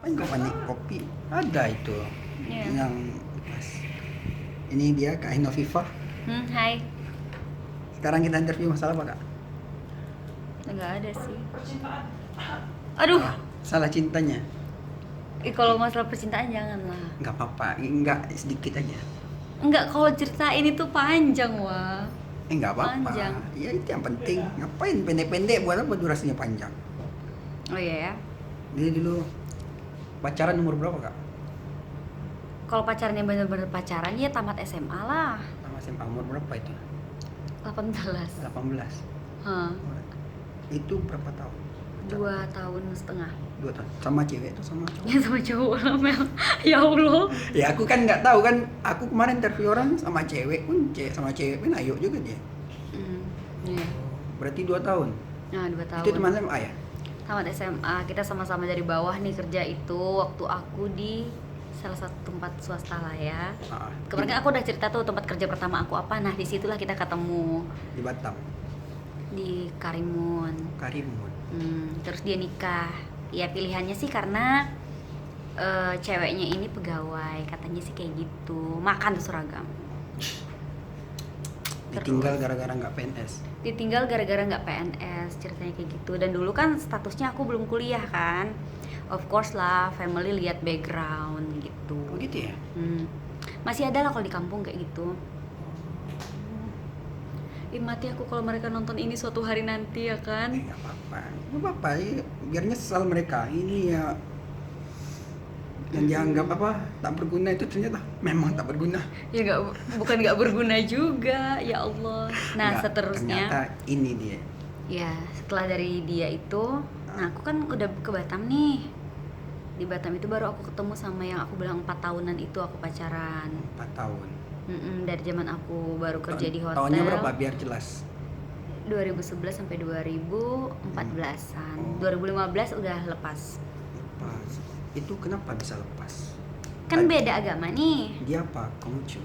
Ngapain kau panik kopi? Ada itu Iya. yang pas. Ini dia Kak Hinoviva. Hai. Sekarang kita interview masalah apa Kak? Enggak ada sih. Aduh. Salah cintanya. Kalau masalah percintaan jangan lah. Nggak apa-apa, nggak sedikit aja. Enggak, kalau cerita ini tuh panjang, wah. Nggak apa-apa. Panjang. Ya itu yang penting. Ngapain pendek-pendek, buat apa durasinya panjang? Oh iya ya. Jadi dulu pacaran umur berapa Kak? Kalau pacarannya bener-bener pacaran ya tamat SMA lah. Sama SMA umur berapa itu? 18. 18. Hah. Itu berapa tahun? 2 tahun setengah. 2 tahun. Sama cewek atau sama cowok? Ya sama cowok lah, Mel. Ya Allah. Ya aku kan nggak tahu kan. Aku kemarin interview orang sama cewek pun sama cewek pun ayo juga dia. Iya. Berarti 2 tahun. Nah, 2 tahun. Itu teman SMA ya? Tamat SMA, kita sama-sama dari bawah nih kerja itu waktu aku di salah satu tempat swasta lah ya. Kemarin kan aku udah cerita tuh tempat kerja pertama aku apa. Nah, disitulah kita ketemu Di Batam. di Karimun. Karimun. Terus dia nikah. Ya pilihannya sih karena ceweknya ini pegawai, katanya sih kayak gitu. Makan tuh seragam. Ditinggal gara-gara nggak PNS. Ditinggal gara-gara nggak PNS, ceritanya kayak gitu. Dan dulu kan statusnya aku belum kuliah kan. Of course lah, family lihat background gitu. Oh gitu ya? Masih ada lah kalau di kampung kayak gitu. Mati aku kalau mereka nonton ini suatu hari nanti ya kan. Nggak apa-apa. Nggak apa-apa. Biar nyesal mereka. Ini ya yang dianggap apa tak berguna itu ternyata memang tak berguna. Ya bukan nggak berguna juga, ya Allah. Nah Nggak, seterusnya. Ternyata ini dia. Ya setelah dari dia itu, nah aku kan udah ke Batam nih. Di Batam itu baru aku ketemu sama yang aku bilang 4 tahunan itu aku pacaran. 4 tahun. Dari zaman aku baru kerja di hotel. Tahunnya berapa biar jelas? 2011 sampai 2014-an. 2015 udah lepas. Lepas. Itu kenapa bisa lepas? Kan beda agama nih. Dia apa? Konghucu.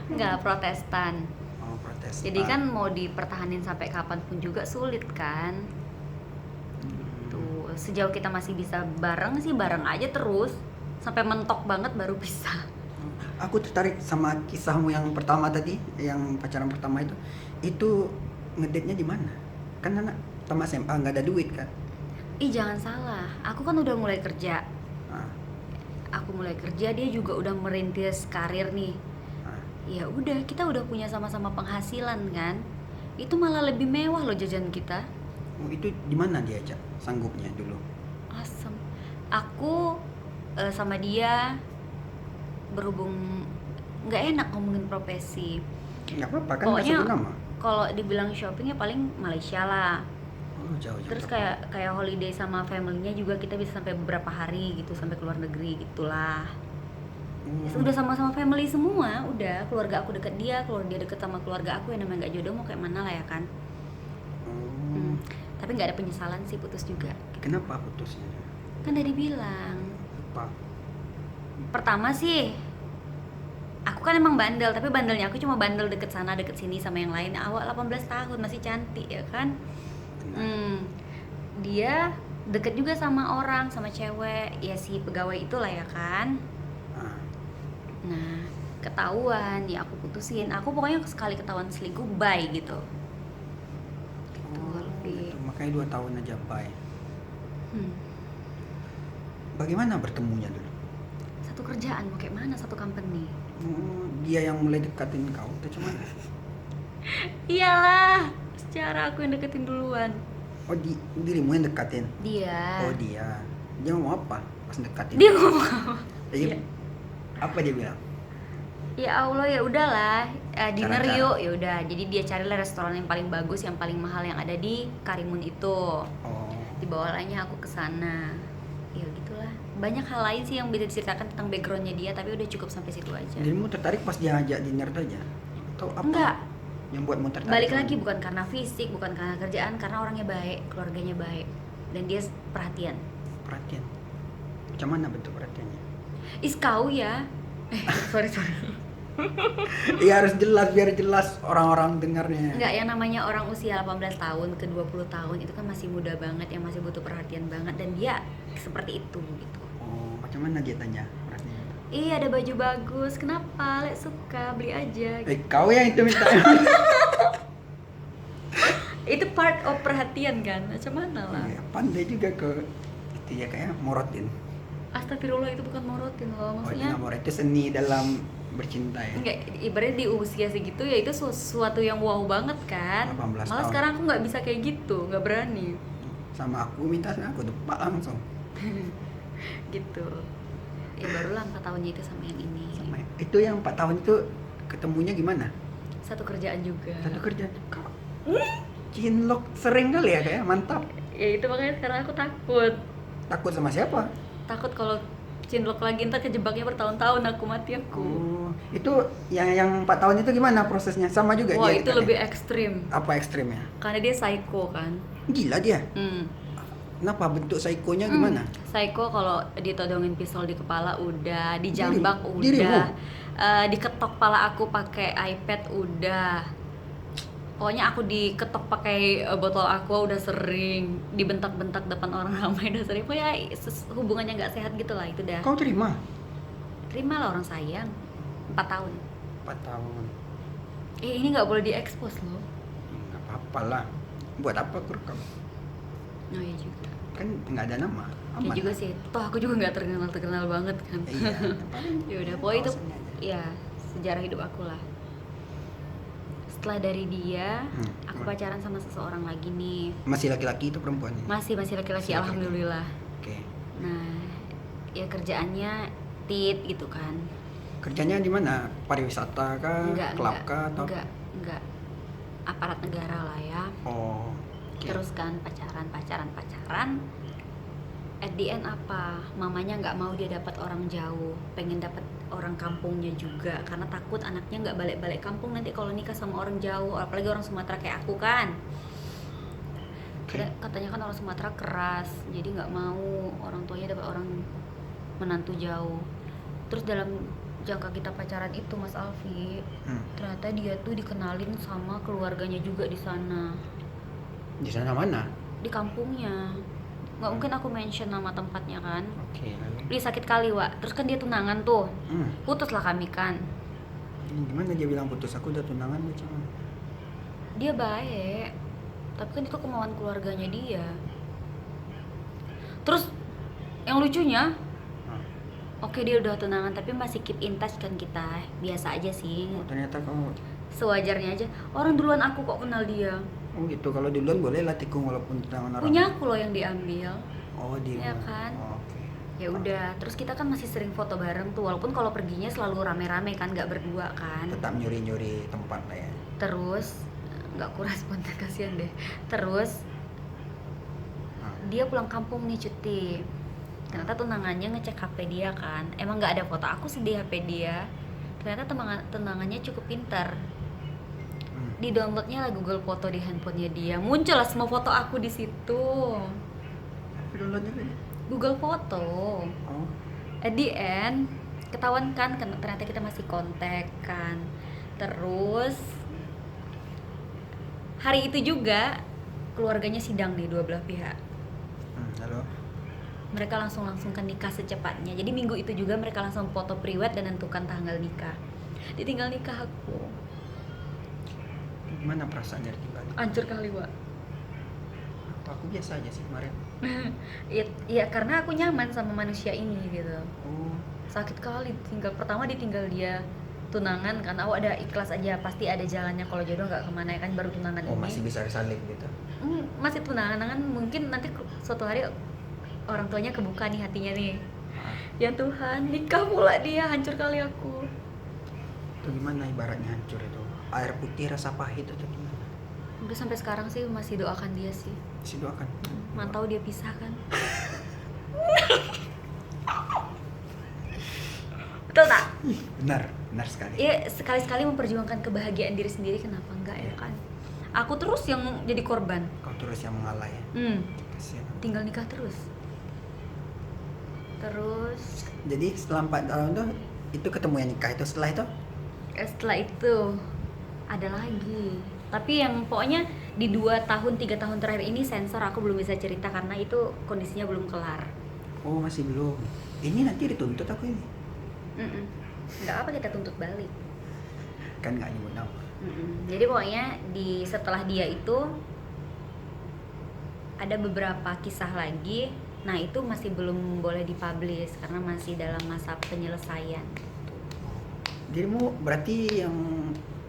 Enggak, Protestan. Oh, Protestan. Jadi kan mau dipertahanin sampai kapanpun juga sulit kan. Tuh, sejauh kita masih bisa bareng sih bareng aja terus. Sampai mentok banget baru bisa. Aku tertarik sama kisahmu yang pertama tadi, yang pacaran pertama itu. Itu ngedate-nya di mana? Kan anak sama SMA nggak ada duit kan? Jangan salah, aku kan udah mulai kerja. Ah, Aku mulai kerja, dia juga udah merintis karir nih. ah. Ya udah, kita udah punya sama-sama penghasilan kan. Itu malah lebih mewah loh jajan kita. Oh, itu di mana diajak sanggupnya dulu? Asem. Aku sama dia berhubung nggak enak ngomongin profesi. Nggak apa-apa kan, nggak Pokoknya sebut nama. kalau dibilang shopping ya paling Malaysia lah. Oh, jauh-jauh. Terus kayak holiday sama family-nya juga kita bisa sampai beberapa hari gitu, sampai ke luar negeri gitulah. Udah sama-sama family semua, udah keluarga aku deket dia, keluarga dia deket sama keluarga aku, yang namanya nggak jodoh mau kayak mana lah ya kan. Tapi nggak ada penyesalan sih putus juga. Kenapa putusnya? Kan dari bilang. Apa? Pertama sih, aku kan emang bandel, tapi bandelnya aku cuma bandel deket sana deket sini sama yang lain. Awal 18 tahun masih cantik ya kan. Dia deket juga sama orang, sama cewek, ya si pegawai itulah ya kan. Nah ketahuan, ya aku putusin. Aku pokoknya sekali ketahuan selingkuh bye gitu. Gitu. Makanya 2 tahun aja bye. Bagaimana bertemunya dulu? Satu kerjaan mau kayak mana, satu company. Dia yang mulai dekatin kau atau cuma? Iyalah, secara aku yang deketin duluan. Oh, dirimu yang dekatin? Dia. Oh, dia ngomong apa pas dekatin? Dia ngomong apa? Iya. Apa dia bilang? Ya Allah, ya udahlah, dinner Cara-cara. yuk. Ya udah, jadi dia carilah restoran yang paling bagus, yang paling mahal yang ada di Karimun itu. Oh. Dibawalanya aku ke sana. Ya gitulah. Banyak hal lain sih yang bisa diceritakan tentang backgroundnya dia, tapi udah cukup sampai situ aja. Dirimu tertarik pas dia ajak dinner aja? Atau apa? Enggak. Yang buatmu tertarik? Balik lagi, bukan karena fisik, bukan karena kerjaan, karena orangnya baik, keluarganya baik, dan dia perhatian. Perhatian. Macam mana bentuk perhatiannya? Kau ya. Sorry. Iya, harus jelas, biar jelas orang-orang dengarnya. Enggak, yang namanya orang usia 18 tahun ke 20 tahun itu kan masih muda banget, yang masih butuh perhatian banget, dan dia seperti itu gitu. Oh, macam mana dia tanya orangnya? Iya, ada baju bagus, kenapa? Lek suka, beli aja gitu. Kau yang itu minta. Itu part of perhatian kan, macam mana lah. Iya, pandai juga ke itu ya, kayak morotin. Astagfirullah, itu bukan morotin loh, Oh, itu maksudnya nggak morot, itu seni dalam bercinta ya. enggak, ibaratnya di usia segitu ya itu sesuatu yang wow banget kan. 18 Malah tahun. sekarang aku nggak bisa kayak gitu, nggak berani Sama aku minta, aku depak langsung. gitu. Ya barulah 4 tahunnya itu sama yang ini. Sama itu yang 4 tahun itu ketemunya gimana? Satu kerjaan juga. Satu kerja. Kau cinlok sering kali ya, kayak mantap. Ya itu makanya sekarang aku takut. Takut sama siapa? Takut kalau cinlok lagi ntar kejebaknya bertahun-tahun, aku mati aku. Oh, itu yang 4 tahun itu gimana prosesnya? Sama juga Wah, dia itu kita lebih nih? ekstrim. Apa ekstrimnya? Karena dia psycho kan. Gila dia. Hmm. Kenapa bentuk psikonya gimana? Psycho kalau ditodongin pistol di kepala udah, dijambak Dirimu? udah, diketok pala aku pakai iPad udah. Pokoknya aku diketok pakai botol aqua udah sering, dibentak-bentak depan orang ramai udah sering. Pokoknya hubungannya nggak sehat gitu lah, itu dah. Kau terima? Terima lah, orang sayang. 4 tahun. 4 tahun. Ini nggak boleh diekspos loh. Nggak apa-apa lah. Buat apa aku rekam? Oh iya juga. Kan nggak ada nama. Ya Aman. juga sih. Toh aku juga nggak terkenal banget kan. Iya. paling Ya udah, pokoknya itu alasannya aja. ya sejarah hidup aku lah. Setelah dari dia, aku pacaran sama seseorang lagi nih. Masih laki-laki itu perempuan? Masih laki-laki, Masih laki-laki. alhamdulillah. Oke. Nah, ya kerjaannya tit gitu kan. Kerjanya di mana? Pariwisata kah? Klub kah? Atau? enggak. Aparat negara lah ya. Oh. Oke. Terus kan pacaran. At the end apa? Mamanya nggak mau dia dapat orang jauh, pengen dapat orang kampungnya juga, karena takut anaknya nggak balik-balik kampung nanti kalau nikah sama orang jauh, apalagi orang Sumatera kayak aku kan. Katanya kan orang Sumatera keras, jadi nggak mau orang tuanya dapat orang menantu jauh. Terus dalam jangka kita pacaran itu, Mas Alfi, ternyata dia tuh dikenalin sama keluarganya juga di sana. Di sana mana? Di kampungnya. Nggak mungkin aku mention nama tempatnya kan. Oke. Dia sakit kali, Wak. Terus kan dia tunangan tuh. Putus lah kami kan. Ini gimana dia bilang putus? Aku udah tunangan macam. Dia baik, tapi kan itu kemauan keluarganya dia. Terus yang lucunya, oke dia udah tunangan tapi masih keep in touch kan kita. Biasa aja sih. Oh, ternyata kamu. Sewajarnya aja. Orang duluan aku kok kenal dia. Oh gitu. Kalau duluan boleh lah tikung walaupun tunangan orang. Punya aku loh yang diambil. Oh dia. Ya kan? Oh, oke. Ya udah, terus kita kan masih sering foto bareng tuh, walaupun kalau perginya selalu rame-rame kan, nggak berdua kan. Tetap nyuri-nyuri tempat lah ya. Terus nggak kurespon, kasihan deh. Terus dia pulang kampung nih cuti. Ternyata tunangannya ngecek HP dia kan. Emang nggak ada foto aku sih di HP dia. Ternyata tunangannya cukup pintar. Di downloadnya lah Google Foto di handphonenya dia. Muncul lah semua foto aku di situ. Tapi downloadnya kan? Google Foto. Oh. At the end ketahuan kan ternyata kita masih kontak kan. Terus hari itu juga keluarganya sidang nih, dua belah pihak. Halo. Mereka langsungkan nikah secepatnya. Jadi minggu itu juga mereka langsung foto priwet dan nentukan tanggal nikah. Ditinggal nikah aku. Gimana perasaannya tinggal? Hancur kali, Wak. Aku biasa aja sih kemarin. Iya, karena aku nyaman sama manusia ini gitu. Oh. Sakit kali pertama ditinggal dia tunangan kan. Aku ada ikhlas aja, pasti ada jalannya kalau jodoh nggak kemana ya kan, baru tunangan Oh, ini. masih bisa salib gitu. Masih tunangan, mungkin nanti suatu hari orang tuanya kebuka nih hatinya nih. Ya Tuhan, nikah pula dia, hancur kali aku. Itu gimana ibaratnya hancur itu? Air putih rasa pahit itu gimana? Udah sampai sekarang sih masih doakan dia sih. Masih doakan. Mantau dia pisah kan. Betul tak? Benar sekali. Iya, sekali-sekali memperjuangkan kebahagiaan diri sendiri, kenapa enggak ya kan? Aku terus yang jadi korban. Kau terus yang mengalah ya. Kasihan. Tinggal nikah terus. Jadi setelah 4 tahun tuh itu ketemu yang nikah itu, Setelah itu ada lagi. Tapi yang pokoknya di 2 tahun 3 tahun terakhir ini sensor, aku belum bisa cerita karena itu kondisinya belum kelar. Oh masih belum. Ini nanti dituntut aku ini. Mm-mm. Nggak apa kita tuntut balik. Kan nggak nyebut nama. Jadi pokoknya setelah dia itu ada beberapa kisah lagi. Nah itu masih belum boleh dipublish karena masih dalam masa penyelesaian. Dirimu berarti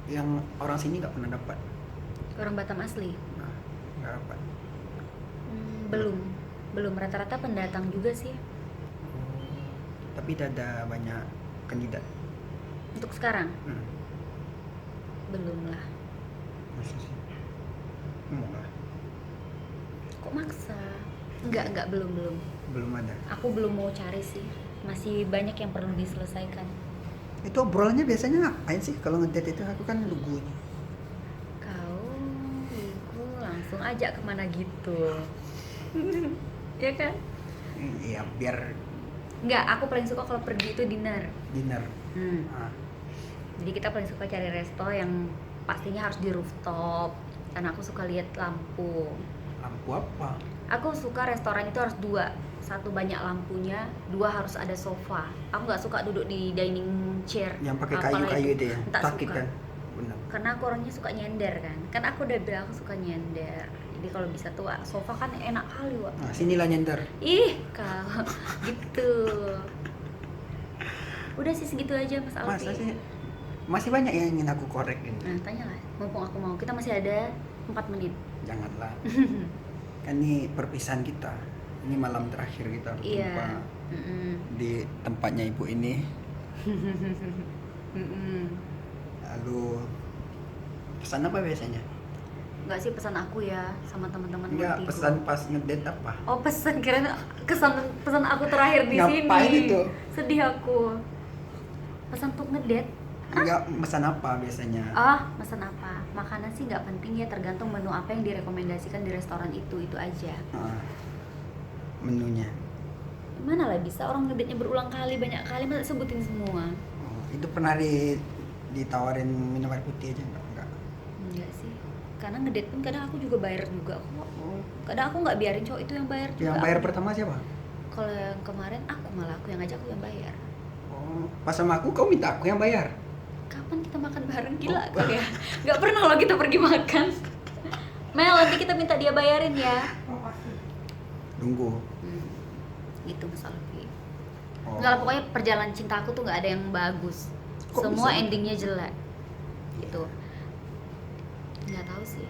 yang orang sini nggak pernah dapat. Orang Batam asli? Nah, nggak dapat. Belum rata-rata pendatang juga sih. Tapi ada banyak kandidat. Untuk sekarang Hmm. belum lah. Masa sih? Mau lah. Kok maksa? Enggak belum. Belum ada. Aku belum mau cari sih. Masih banyak yang perlu diselesaikan. Itu obrolannya biasanya ngapain sih kalau ngedate itu? Aku kan lugu. Kau langsung aja kemana gitu. Ya kan? Iya biar Enggak, aku paling suka kalau pergi itu dinner. dinner. Ah, Jadi kita paling suka cari resto yang pastinya harus di rooftop. Karena aku suka lihat lampu. lampu apa? Aku suka restoran itu harus 2. 1 banyak lampunya, 2 harus ada sofa. Aku nggak suka duduk di dining chair. Yang pakai Apalah kayu-kayu itu ya. Tak Sakit suka. kan? Benar. Karena aku orangnya suka nyender kan. Kan aku udah bilang aku suka nyender. Jadi kalau bisa tuh sofa kan enak kali, Wak. Nah, sinilah nyender. Ih, kalau gitu. Udah sih segitu aja Mas Alfi. Masa sih? Masih banyak yang ingin aku korek ini. Nah, tanyalah. Mumpung aku mau. Kita masih ada 4 menit. Janganlah. Kan ini perpisahan kita. Ini malam terakhir kita berjumpa Iya. di tempatnya ibu ini. Mm-mm. Lalu pesan apa biasanya? Enggak sih pesan aku ya sama teman-teman Enggak, Montigo. pesan pas ngedate apa? Oh pesan, kira pesan aku terakhir di sini. Ngapain itu? Sedih aku. Pesan untuk ngedate. Enggak, pesan apa biasanya? Pesan apa? Makanan sih nggak penting ya, tergantung menu apa yang direkomendasikan di restoran itu aja. Ah, menunya. Mana lah bisa orang ngedate-nya berulang kali, banyak kali, masa sebutin semua? Oh, itu pernah ditawarin minum air putih aja enggak? Enggak sih. Karena ngedate pun kadang aku juga bayar juga kok. Kadang aku nggak biarin cowok itu yang bayar juga. Yang bayar Aku- pertama siapa? Kalau yang kemarin aku yang ngajak, aku yang bayar. Oh, pas sama aku kau minta aku yang bayar. Kapan kita makan bareng, gila Oh. kali ya? Nggak pernah loh kita pergi makan. Mel, nanti kita minta dia bayarin ya. Tunggu. Gitu Mas Alfi. Oh. Enggak lah, pokoknya perjalanan cinta aku tuh nggak ada yang bagus. Kok Semua bisa? endingnya jelek. Gitu. Nggak tahu sih.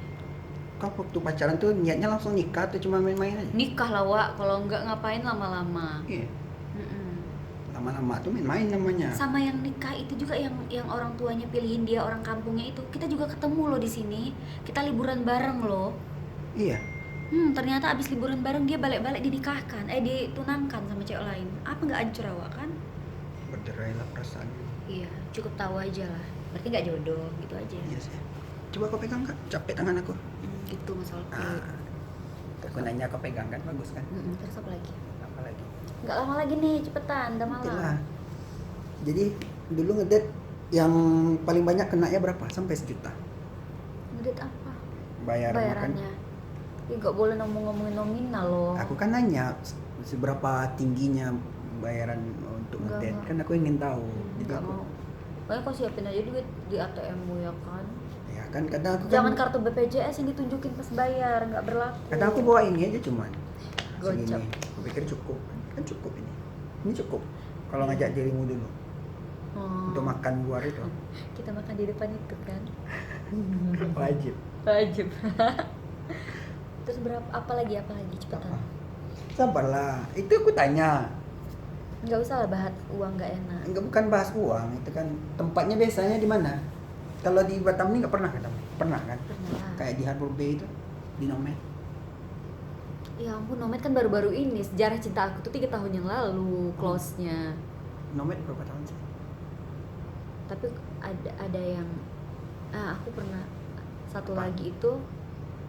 Kau waktu pacaran tuh niatnya langsung nikah atau cuma main-main aja? Nikah lah, Wak. Kalau nggak ngapain lama-lama. Iya. Mm-mm. Lama-lama tuh main-main namanya. Sama yang nikah itu juga yang orang tuanya pilihin dia orang kampungnya itu. Kita juga ketemu loh di sini. Kita liburan bareng loh. Iya. Ternyata abis liburan bareng dia balik-balik dinikahkan, ditunangkan sama cewek lain. Apa nggak hancur awak kan? Berderailah perasaan. Iya, cukup tahu aja lah. Berarti nggak jodoh, gitu aja. Iya sih. Coba kau pegang Kak, capek tangan aku. Gitu Mas Alfi. Aku nanya kau pegang kan, bagus kan? Terus apa lagi? Apa lagi? Nggak lama lagi nih, cepetan, udah malam. Itulah. Jadi dulu ngedate yang paling banyak kenanya berapa? Sampai 1 juta. Ngedate apa? Bayarannya. Ya nggak boleh ngomongin nominal loh. Aku kan nanya seberapa tingginya bayaran untuk Enggak, ngedate. enggak. Kan aku ingin tahu. Jadi Nggak aku, mau. Pokoknya kau siapin aja duit di ATM-mu ya kan. ya kan kadang aku Jangan kan, kartu BPJS yang ditunjukin pas bayar, nggak berlaku. kadang aku bawa ini aja cuman Gocap. segini. Aku pikir cukup. Kan cukup ini. Ini cukup. Kalau ngajak dirimu dulu untuk makan luar itu Kita makan di depan itu kan. wajib. Wajib. Terus berapa? Apa lagi cepetan. Apa? Sabarlah. Itu aku tanya. Nggak usah lah bahas uang, nggak enak. Enggak, bukan bahas uang, itu kan tempatnya biasanya di mana? Kalau di Batam ini nggak pernah kan? Pernah kan? Pernah lah. Kayak di Harbor Bay itu, di Nomad. Ya ampun, Nomad kan baru-baru ini. Sejarah cinta aku tuh 3 tahun yang lalu close-nya. Nomad berapa tahun sih? Tapi ada yang aku pernah satu Apa? lagi itu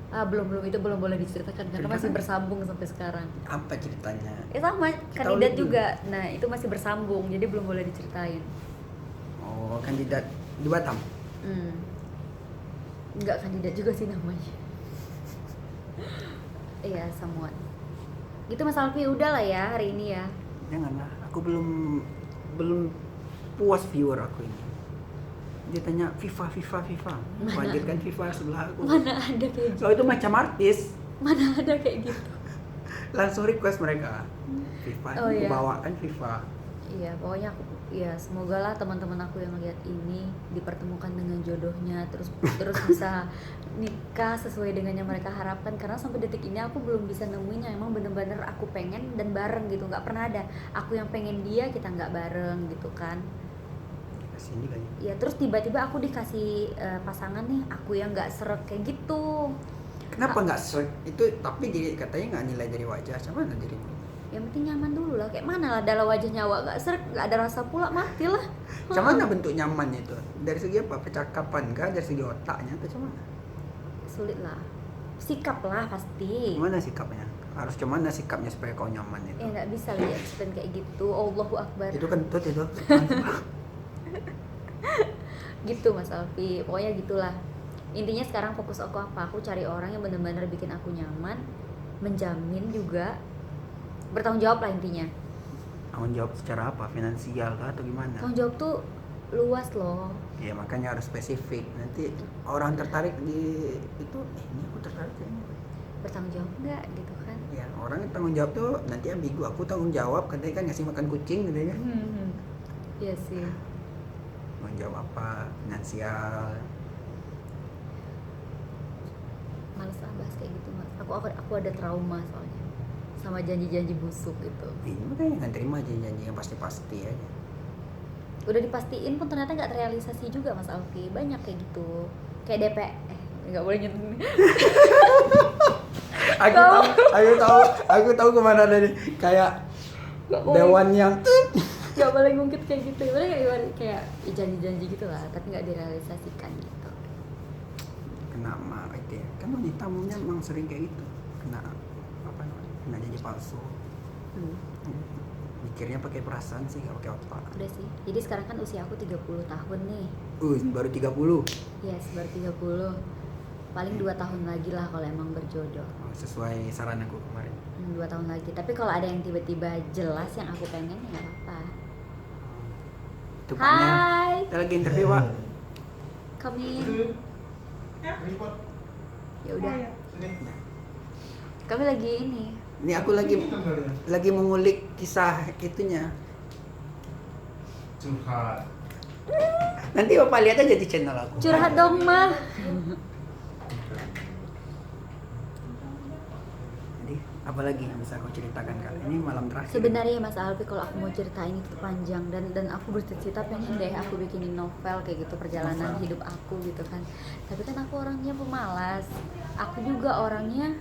belum itu belum boleh diceritakan karena masih Ceritakan. bersambung sampai sekarang. Apa ceritanya? Sama Kita kandidat ulik dulu. juga. Nah, itu masih bersambung jadi belum boleh diceritain. Oh, kandidat di Batam. Enggak kandidat juga sih namanya. Iya, someone. Gitu Mas Alfi, udah lah ya hari ini ya. Janganlah, aku belum puas viewer aku ini. Dia tanya FIFA. Aku hadirkan FIFA sebelah aku. Mana ada kayak gitu. So itu macam artis. Mana ada kayak gitu. Langsung request mereka. FIFA, Oh, aku iya. bawakan FIFA. Iya, pokoknya aku ya semoga lah teman-teman aku yang lihat ini dipertemukan dengan jodohnya, terus bisa nikah sesuai dengan yang mereka harapkan, karena sampai detik ini aku belum bisa nemuin yang emang bener-bener aku pengen dan bareng gitu. Nggak pernah ada aku yang pengen dia kita nggak bareng gitu kan. Kasian juga ya. Ya terus tiba-tiba aku dikasih pasangan nih, aku yang nggak seret kayak gitu. Kenapa nggak seret itu? Tapi dia katanya nggak nilai dari wajah. Sama mana dirimu? Yang penting nyaman dulu lah, kayak mana lah dalam wajah nyawa nggak seret, nggak ada rasa pula, mati lah. Cuman mana bentuk nyamannya itu? Dari segi apa? Percakapan kah? Dari segi otaknya atau cuman? Sulit lah, sikap lah pasti. Gimana sikapnya? Harus cuman sikapnya supaya kau nyaman itu. Ya nggak bisa lihat explain kayak gitu. Allahu Akbar. Itu kentut itu. Gitu Mas Alfi, pokoknya gitulah. Intinya sekarang fokus aku apa? Aku cari orang yang benar-benar bikin aku nyaman, menjamin juga, bertanggung jawab lah intinya. Tanggung jawab secara apa? Finansial kah atau gimana? Tanggung jawab tuh luas loh. Ya makanya harus spesifik. Nanti orang tertarik di itu, ini aku tertarik ini. Bertanggung jawab nggak gitu kan? Ya orang yang tanggung jawab tuh nanti ambigu. Aku tanggung jawab, katanya kan ngasih makan kucing gitu ya. Iya sih. Tanggung jawab apa? Finansial. Males lah bahas kayak gitu Mas. Aku ada trauma soalnya sama janji-janji busuk gitu. Ini makanya nggak terima janji-janji yang pasti-pasti aja. Udah dipastiin pun ternyata nggak terrealisasi juga Mas Alfi. Banyak kayak gitu, kayak DP nggak boleh nyentuh. Aku tahu kemana tadi. Kayak dewan yang nggak boleh ngungkit kayak gitu. Kayak janji-janji gitu lah, tapi nggak direalisasikan gitu. kena itu ya. Kan wanita umumnya memang sering kayak gitu. Kena apa namanya? Kena janji palsu. Mikirnya pakai perasaan sih, nggak pakai otak. Udah sih. Jadi sekarang kan usia aku 30 tahun nih. Baru 30. Yes, baru 30. Paling 2 tahun lagi lah kalau emang berjodoh. Sesuai saran aku kemarin. 2 tahun lagi. Tapi kalau ada yang tiba-tiba jelas yang aku pengen ya nggak apa-apa. Itu Paknya. Hai, Kita lagi interview, Pak. come in. Ya udah. Kami lagi ini. Ini aku lagi mengulik kisah itunya. Curhat. Nanti Bapak lihat aja di channel aku. Curhat dong, mah. Jadi, apa lagi yang bisa aku ceritakan kali ini malam terakhir? Sebenarnya Mas Alfi, kalau aku mau ceritain itu panjang dan aku bercita-cita pengen deh aku bikinin novel kayak gitu, perjalanan hidup aku gitu kan. Tapi kan aku orangnya pemalas. Aku juga orangnya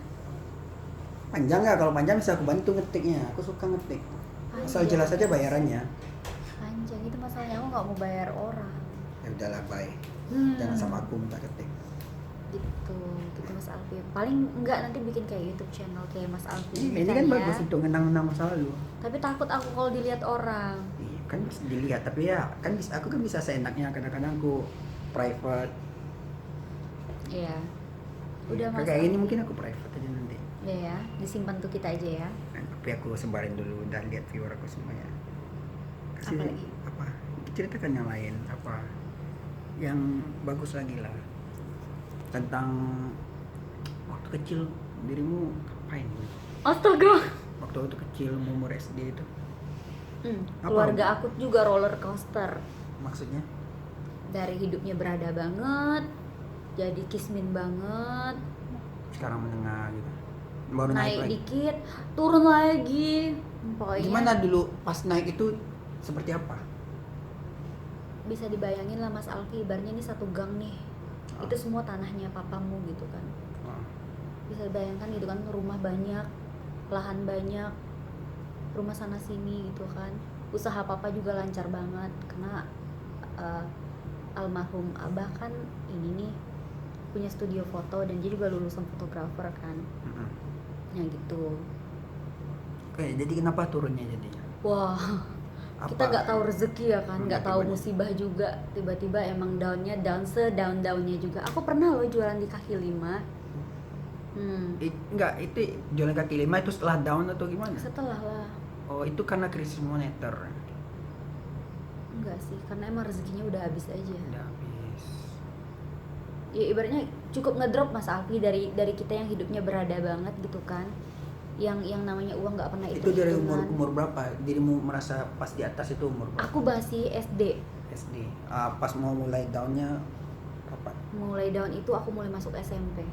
Panjang nggak? Kalau panjang bisa aku bantu ngetiknya. Aku suka ngetik. Asal jelas aja bayarannya. panjang, itu masalahnya aku nggak mau bayar orang. Ya udahlah, bye. Jangan sama aku minta ketik. Gitu Mas Alfi. Paling enggak nanti bikin kayak YouTube channel kayak Mas Alfi. Ini kan bagus untuk ngenang-ngenang masa lalu. Tapi takut aku kalau dilihat orang. Iya, kan bisa dilihat, tapi ya kan aku kan bisa seenaknya, kadang-kadang aku private. Iya. Udah Mas. Kayak gini mungkin aku private aja nanti. Iya ya, disimpan tuh kita aja ya. Tapi aku sebarin dulu, udah lihat viewer aku semuanya. Kasih Apa lagi? apa? Ceritakan yang lain, apa yang bagus lagi lah tentang waktu kecil dirimu ngapain? Astaga. Waktu kecil umur SD itu Apa? Keluarga aku juga roller coaster. maksudnya? Dari hidupnya berada banget, jadi kismin banget, Sekarang menengah gitu. Baru naik naik lagi. dikit, turun lagi. Pokoknya Gimana dulu pas naik itu seperti apa? bisa dibayangin lah Mas Alfi, ibaratnya ini satu gang nih. Ah. Itu semua tanahnya papamu gitu kan. Wah, Bisa dibayangkan gitu kan, rumah banyak, lahan banyak, rumah sana sini gitu kan. Usaha papa juga lancar banget karena almarhum abah kan ini nih punya studio foto dan dia juga lulusan fotografer kan. mm-mm. Ya gitu. Oke, jadi kenapa turunnya jadinya? Wah, Apa? kita nggak tahu rezeki ya kan, nggak tahu Tiba-tiba. musibah juga. Tiba-tiba emang downnya down sedown-downnya juga. Aku pernah loh jualan di kaki lima. Enggak, itu jualan kaki lima itu setelah down atau gimana? Setelah lah. Oh, itu karena krisis moneter. Enggak sih, karena emang rezekinya udah habis aja. Udah habis. Ya ibaratnya cukup ngedrop Mas Alfi dari kita yang hidupnya berada banget gitu kan, yang namanya uang nggak pernah Itu dari hitung-hitungan. umur berapa? Dirimu merasa pas di atas itu umur berapa? Aku masih SD. SD. Pas mau mulai downnya kapan? Mulai down itu aku mulai masuk SMP.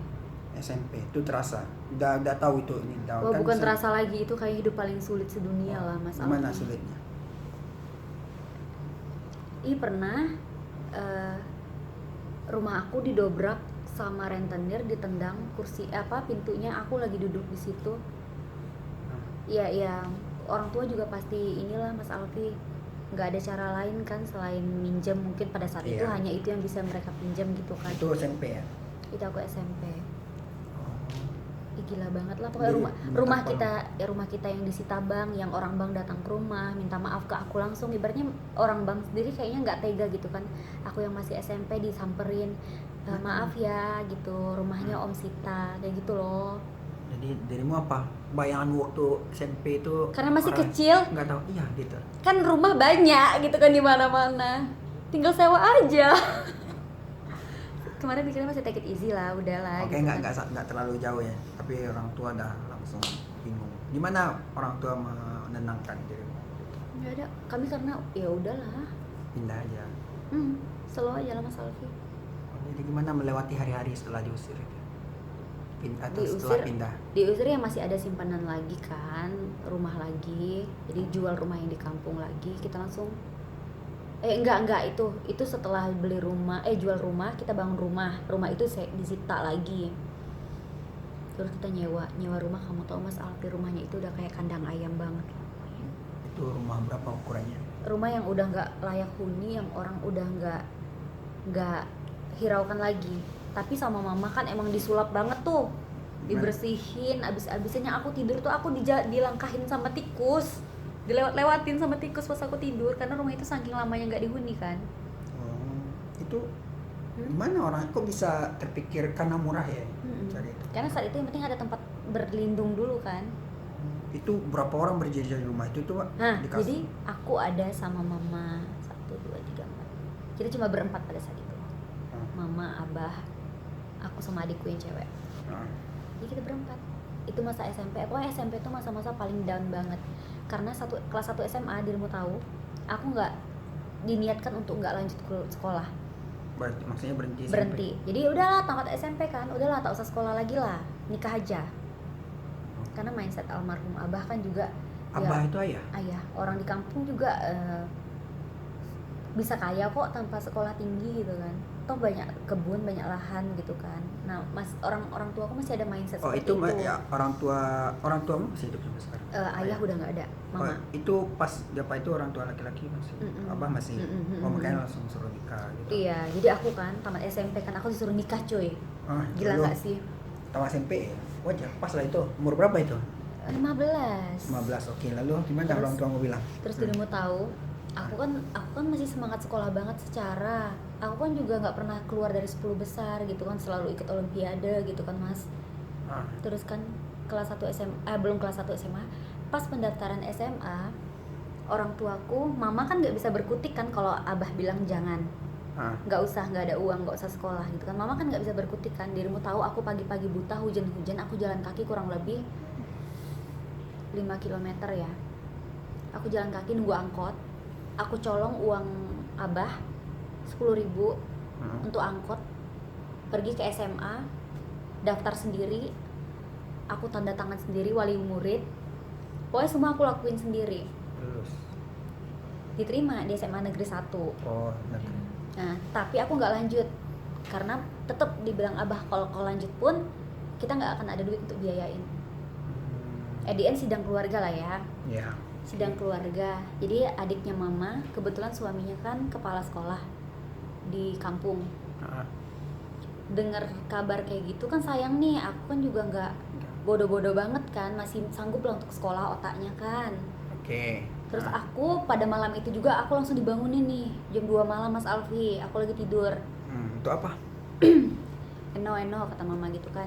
SMP. Itu terasa. Udah tahu itu ini down. Wah, Kan bukan terasa lagi, itu kayak hidup paling sulit sedunia lah Mas Alfi. Gimana sulitnya? Pernah rumah aku didobrak sama rentenir, ditendang kursi pintunya, aku lagi duduk di situ. Ya orang tua juga pasti inilah Mas Alfi, nggak ada cara lain kan selain minjem, mungkin pada saat itu Iya. hanya itu yang bisa mereka pinjam gitu kan. Itu SMP ya? Itu aku SMP. Oh. Gila banget lah pokoknya Jadi, rumah kita yang disita bank, yang orang bank datang ke rumah minta maaf ke aku langsung, ibaratnya orang bank sendiri kayaknya nggak tega gitu kan, aku yang masih SMP disamperin, maaf ya gitu, rumahnya Om sita, kayak gitu loh. Jadi dirimu apa? Bayangan waktu SMP itu Karena masih orang kecil nggak tahu, iya gitu. kan, rumah banyak gitu kan di mana-mana, tinggal sewa aja. Kemarin mikirnya masih take it easy lah, udahlah Oke, gitu kan. nggak terlalu jauh ya. Tapi orang tua dah langsung bingung. Gimana orang tua menenangkan dirimu? Nggak ada, kami karena ya udahlah, Pindah aja. slow aja lah Mas Alfi. Jadi gimana melewati hari-hari setelah diusir itu? Atau setelah pindah? Diusir ya masih ada simpanan lagi kan, rumah lagi, jadi jual rumah yang di kampung lagi, kita langsung enggak, itu setelah beli rumah, jual rumah, kita bangun rumah itu disita lagi, terus kita nyewa rumah. Kamu tahu Mas Alfi, rumahnya itu udah kayak kandang ayam banget. Itu rumah berapa ukurannya? Rumah yang udah nggak layak huni, yang orang udah nggak hiraukan lagi. Tapi sama mama kan emang disulap banget tuh, dibersihin, abis-abisnya aku tidur tuh aku dilangkahin sama tikus, dilewat-lewatin sama tikus pas aku tidur, karena rumah itu saking lamanya nggak dihuni kan. Itu gimana orang kok bisa terpikir karena murah ya? Cari itu. Karena saat itu yang penting ada tempat berlindung dulu kan. Itu berapa orang berjejer di rumah itu Pak? Nah, Dikasih. jadi aku ada sama mama 1, 2, 3, 4. Kita cuma berempat pada saat itu. Mama, abah, aku sama adikku yang cewek. Jadi kita berempat. Itu masa SMP. Pokoknya SMP itu masa-masa paling down banget. Karena kelas 1 SMA, dirimu tahu, aku nggak diniatkan untuk nggak lanjut ke sekolah. Maksudnya berhenti. Berhenti. Jadi udahlah, tamat SMP kan, udahlah tak usah sekolah lagi lah, nikah aja. Karena mindset almarhum abah kan juga, Abah ya, itu ayah? ayah orang di kampung juga bisa kaya kok tanpa sekolah tinggi gitu kan, toh banyak kebun, banyak lahan gitu kan. Nah orang tua aku masih ada mindset seperti itu ya, orang tuamu masih hidup sampai sekarang? Ayah udah nggak ada, mama. Itu pas itu orang tua laki-laki masih, abah masih. Makanya langsung suruh nikah gitu. Iya, jadi aku kan tamat SMP kan aku disuruh nikah cuy. Gila nggak sih? Tamat SMP ya? Wajar, pas lah itu. Umur berapa itu? 15. 15, oke. Lalu gimana Terus- orang tuamu bilang? Terus dirimu tahu, aku kan masih semangat sekolah banget secara. Aku kan juga nggak pernah keluar dari 10 besar gitu kan, selalu ikut olimpiade gitu kan Mas. Terus kan kelas 1 SMA, belum kelas 1 SMA, pas pendaftaran SMA, orang tuaku, mama kan nggak bisa berkutik kan kalau abah bilang jangan, nggak ada uang, nggak usah sekolah gitu kan. Mama kan nggak bisa berkutik kan. Dirimu tahu aku pagi-pagi buta, hujan-hujan, aku jalan kaki kurang lebih 5 km ya. Aku jalan kaki nunggu angkot, aku colong uang abah 10.000 untuk angkot, pergi ke SMA, daftar sendiri, aku tanda tangan sendiri, wali murid, pokoknya semua aku lakuin sendiri. Terus? Diterima di SMA Negeri 1. Oh, negeri. Nah, tapi aku nggak lanjut karena tetap dibilang abah kalau lanjut pun kita nggak akan ada duit untuk biayain. Edn sidang keluarga lah ya. Ya. Sidang keluarga. Jadi adiknya mama, kebetulan suaminya kan kepala sekolah di kampung. Dengar kabar kayak gitu kan sayang nih, aku kan juga nggak bodoh-bodoh banget kan, masih sanggup lah untuk sekolah otaknya kan. Oke. Terus aku pada malam itu juga aku langsung dibangunin nih jam 2 malam Mas Alfi, aku lagi tidur. Itu apa? Eno kata mama gitu kan.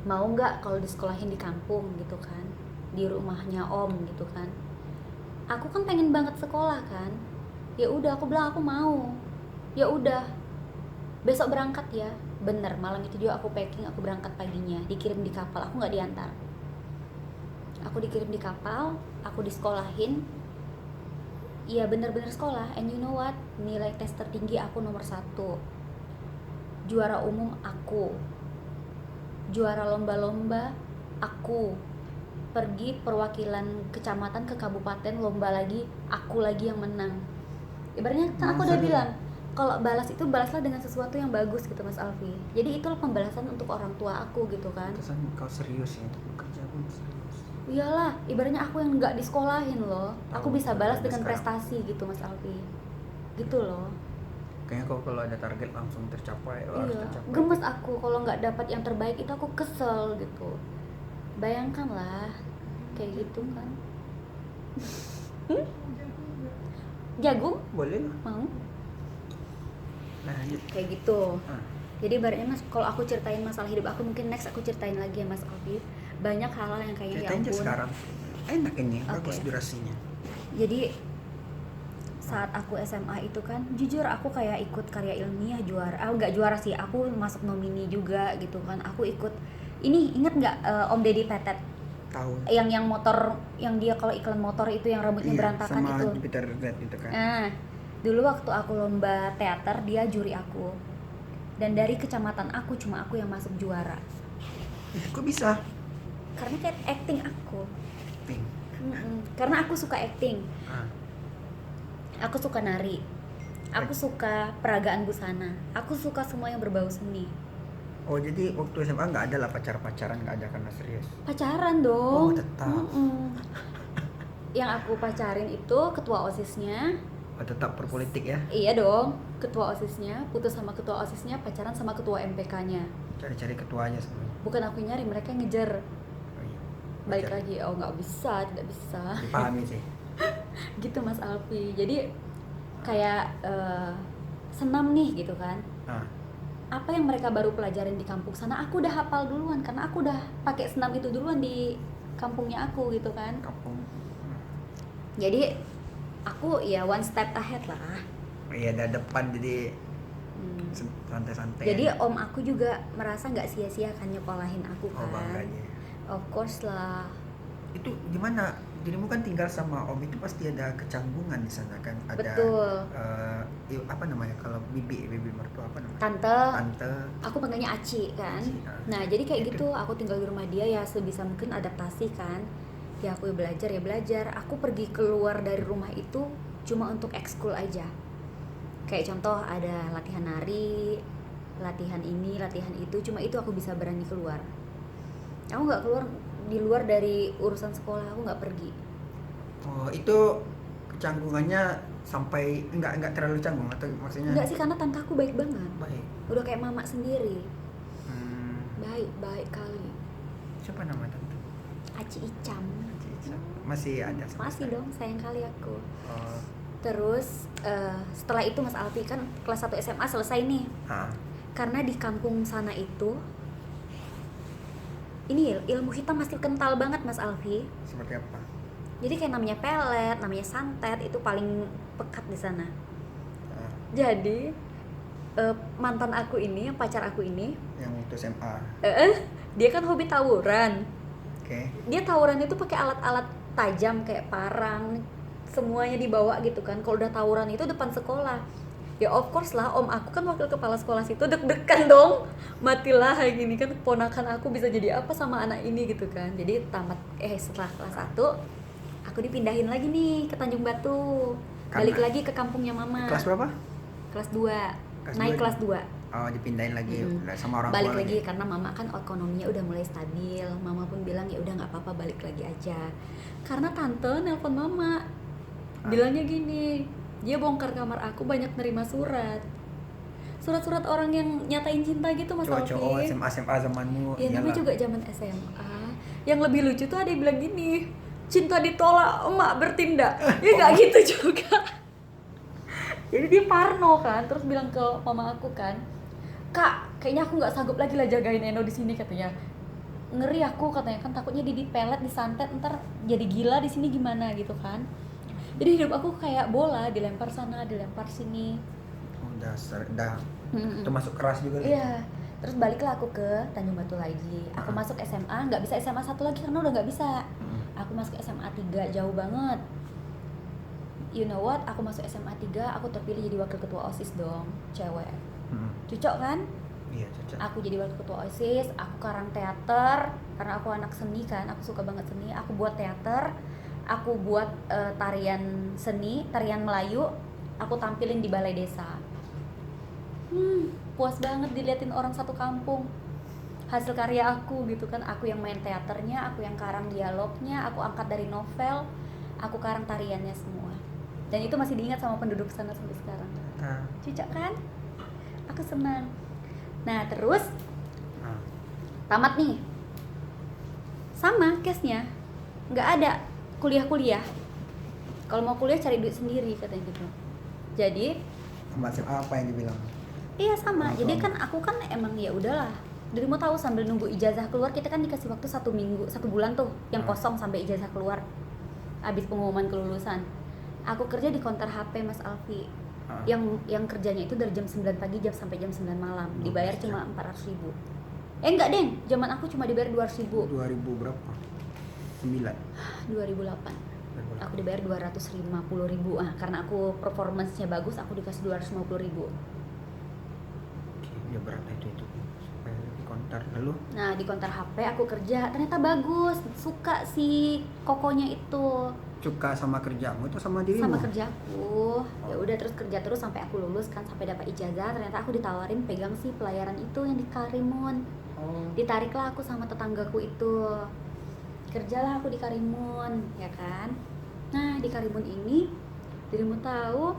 mau nggak kalau disekolahin di kampung gitu kan, di rumahnya om gitu kan. Aku kan pengen banget sekolah kan. Ya udah aku bilang aku mau. Ya udah. Besok berangkat ya. Bener, malam itu juga aku packing, aku berangkat paginya, dikirim di kapal, aku nggak diantar. Aku dikirim di kapal, aku disekolahin. Iya bener-bener sekolah. And you know what? Nilai tes tertinggi aku nomor 1. Juara umum aku. Juara lomba-lomba aku. Pergi perwakilan kecamatan ke kabupaten lomba lagi, aku lagi yang menang. Ibaratnya kan aku udah bilang, kalau balas itu balaslah dengan sesuatu yang bagus gitu Mas Alfi. Jadi itulah pembalasan untuk orang tua aku gitu kan. Kesan kau serius ya untuk bekerja pun serius. Iyalah, ibaratnya aku yang nggak disekolahin loh, aku bisa balas dengan sekarang. prestasi gitu Mas Alfi. Gitu loh. Kayaknya kau kalau ada target langsung tercapai, harus Iya, tercapai. gemes aku kalau nggak dapat yang terbaik itu, aku kesel gitu. Bayangkan lah, kayak gitu kan. Jagung? Boleh lah. Mau? Nah, lanjut. Kayak gitu. Ah. Jadi ibaratnya Mas, kalau aku ceritain masalah hidup aku, mungkin next aku ceritain lagi ya Mas Alfi. Banyak hal-hal yang kayaknya ya Ceritain aja ampun. sekarang. Enak ini, Oke. bagus durasinya. Jadi saat aku SMA itu kan, jujur aku kayak ikut karya ilmiah juara. Nggak juara sih, aku masuk nomini juga gitu kan. Aku ikut ini, inget nggak Om Deddy Petet? Tahu. Yang motor, yang dia kalau iklan motor itu yang rambutnya berantakan sama itu. Jupiter Red itu kan. Nah, dulu waktu aku lomba teater, dia juri aku. Dan dari kecamatan aku, cuma aku yang masuk juara. Kok bisa? Karena kayak acting aku. Pink. Karena aku suka acting. Ah. Aku suka nari. Aku suka peragaan busana. Aku suka semua yang berbau seni. Oh, jadi waktu SMA nggak ada lah pacaran, nggak ada karena serius. Pacaran dong. Oh, tetap. Yang aku pacarin itu ketua OSIS-nya. Oh, tetap berpolitik ya. Iya dong, ketua OSIS-nya, putus sama ketua OSIS-nya, pacaran sama ketua MPK-nya. Cari-cari ketuanya sebenarnya. Bukan aku yang nyari, mereka yang ngejar. Oh, iya. Balik Pacar. lagi, oh nggak bisa, tidak bisa. Dipahami sih. Gitu Mas Alfi. Jadi kayak senam nih gitu kan. Ah. Apa yang mereka baru pelajarin di kampung sana, aku udah hafal duluan karena aku udah pakai senam itu duluan di kampungnya aku gitu kan. Kampung. Jadi aku ya one step ahead lah. Iya, ada depan jadi santai-santai. Jadi om aku juga merasa nggak sia-sia kan nyekolahin aku Oh, kan. bangganya. Of course lah. Itu gimana? Dirimu kan tinggal sama om, itu pasti ada kecanggungan di sana kan? Ada Betul. apa namanya kalau bibi mertua apa namanya? Tante, Tante. aku panggilnya Aci kan. Aci, ah. Nah jadi kayak Itu. gitu, aku tinggal di rumah dia ya sebisa mungkin adaptasi kan. Ya aku belajar ya belajar. Aku pergi keluar dari rumah itu cuma untuk ekskul aja. Kayak contoh ada latihan nari, latihan ini, latihan itu. Cuma itu aku bisa berani keluar. Aku nggak keluar di luar dari urusan sekolah, aku nggak pergi. Oh, itu kecanggungannya sampai enggak terlalu canggung atau maksudnya? Enggak sih, karena tante aku baik banget. Baik. Udah kayak mama sendiri. Hmm, Baik kali. siapa nama tante? Aci Icam. Masih ada sampai Masih sekarang? dong, sayang kali aku. Oh. Terus setelah itu Mas Alfi kan kelas 1 SMA selesai nih. Ah. Karena di kampung sana itu ini ilmu hitam masih kental banget Mas Alfi. Seperti apa? Jadi kayak namanya pelet, namanya santet itu paling pekat di sana. Ah, Jadi mantan aku ini, yang pacar aku ini, yang itu SMA. dia kan hobi tawuran. Oke. Dia tawuran itu pakai alat-alat tajam kayak parang, semuanya dibawa gitu kan. Kalau udah tawuran itu depan sekolah. Ya of course lah, om aku kan wakil kepala sekolah situ, deg-degan dong. Matilah kayak gini kan, ponakan aku bisa jadi apa sama anak ini gitu kan. Jadi setelah kelas 1 aku dipindahin lagi nih ke Tanjung Batu. Balik lagi ke kampungnya mama. Kelas berapa? Kelas 2. Kelas Naik 2. kelas 2. Oh, dipindahin lagi sama orang Balik tua lagi karena mama kan ekonominya udah mulai stabil. Mama pun bilang ya udah nggak apa-apa, balik lagi aja. Karena tante nelpon mama, bilangnya gini, dia bongkar kamar aku banyak nerima surat orang yang nyatain cinta gitu Mas Alfi. Cowok-cowok SMA zamanmu. Ya namanya iyalah. juga zaman SMA. Yang lebih lucu tuh ada yang bilang gini, cinta ditolak emak bertindak. Ya nggak gitu juga. Jadi dia parno kan, terus bilang ke mama aku kan, Kak, kayaknya aku nggak sanggup lagi lah jagain Eno di sini katanya. Ngeri aku katanya, kan takutnya dia dipelet, disantet, ntar jadi gila di sini gimana gitu kan. Jadi hidup aku kayak bola, dilempar sana, dilempar sini. Udah termasuk keras juga. Iya. Terus baliklah aku ke Tanjung Batu lagi. Aku masuk SMA, nggak bisa SMA 1 lagi karena udah nggak bisa. Aku masuk SMA 3, jauh banget. You know what? Aku masuk SMA 3, aku terpilih jadi wakil ketua OSIS dong, cewek. Cocok kan? Iya, cocok. Aku jadi wakil ketua OSIS, aku karang teater karena aku anak seni kan, aku suka banget seni. Aku buat teater, aku buat tarian seni, tarian Melayu, aku tampilin di balai desa. Puas banget diliatin orang satu kampung hasil karya aku gitu kan. Aku yang main teaternya, aku yang karang dialognya, aku angkat dari novel, aku karang tariannya semua. Dan itu masih diingat sama penduduk sana sampai sekarang. Cocok kan? Aku senang. Nah terus tamat nih, sama case-nya, nggak ada kuliah-kuliah. Kalau mau kuliah cari duit sendiri katanya gitu. Jadi Macam apa yang dibilang? iya sama. Jadi kan aku kan emang ya udahlah. Dari mau tahu sambil nunggu ijazah keluar, kita kan dikasih waktu 1 minggu, 1 bulan tuh yang kosong sampai ijazah keluar. Abis pengumuman kelulusan. Aku kerja di counter HP Mas Alfi. Yang kerjanya itu dari jam 9 pagi sampai jam 9 malam. Dibayar cuma 400.000. Enggak, Deng. Zaman aku cuma dibayar 200.000. 2000 berapa? 9. 2008. Aku dibayar 250.000. Karena aku performance-nya bagus, aku dikasih 250.000. Ya berat itu supaya di konter lalu. Nah di counter HP aku kerja, ternyata bagus, suka si kokonya itu. Suka sama kerjamu itu sama dirimu? Sama kerjaku. Ya udah terus kerja terus sampai aku lulus kan, sampai dapat ijazah. Ternyata aku ditawarin pegang si pelayaran itu yang di Karimun. Ditariklah aku sama tetanggaku itu. Kerjalah aku di Karimun, ya kan. Nah di Karimun ini, dirimu tahu,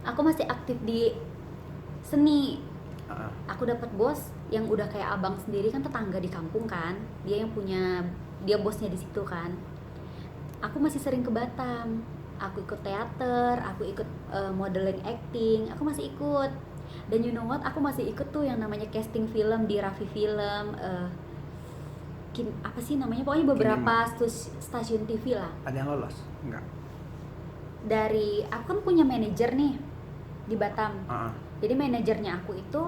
aku masih aktif di seni. Aku dapat bos yang udah kayak abang sendiri kan, tetangga di kampung kan. Dia yang punya, dia bosnya di situ kan. Aku masih sering ke Batam. Aku ikut teater, aku ikut modeling acting, aku masih ikut. Dan you know what, aku masih ikut tuh yang namanya casting film di Raffi Film, apa sih namanya, pokoknya beberapa stasiun TV lah. Ada yang lolos? Enggak. Dari, aku kan punya manajer nih di Batam. Jadi manajernya aku itu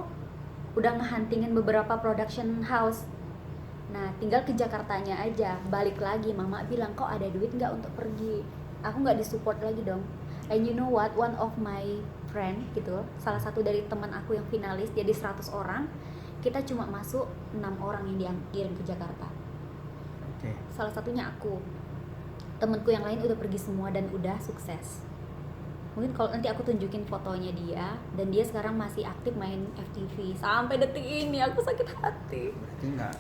udah ngehuntingin beberapa production house. Nah tinggal ke Jakartanya aja. Balik lagi, mama bilang, kok ada duit nggak untuk pergi? Aku nggak disupport lagi dong. And you know what, one of my friend gitu, salah satu dari teman aku yang finalis, jadi 100 orang, kita cuma masuk 6 orang yang dikirim ke Jakarta. Salah satunya aku. Temenku yang lain udah pergi semua dan udah sukses. Mungkin kalau nanti aku tunjukin fotonya dia, dan dia sekarang masih aktif main FTV sampai detik ini. Aku sakit hati. Berarti enggak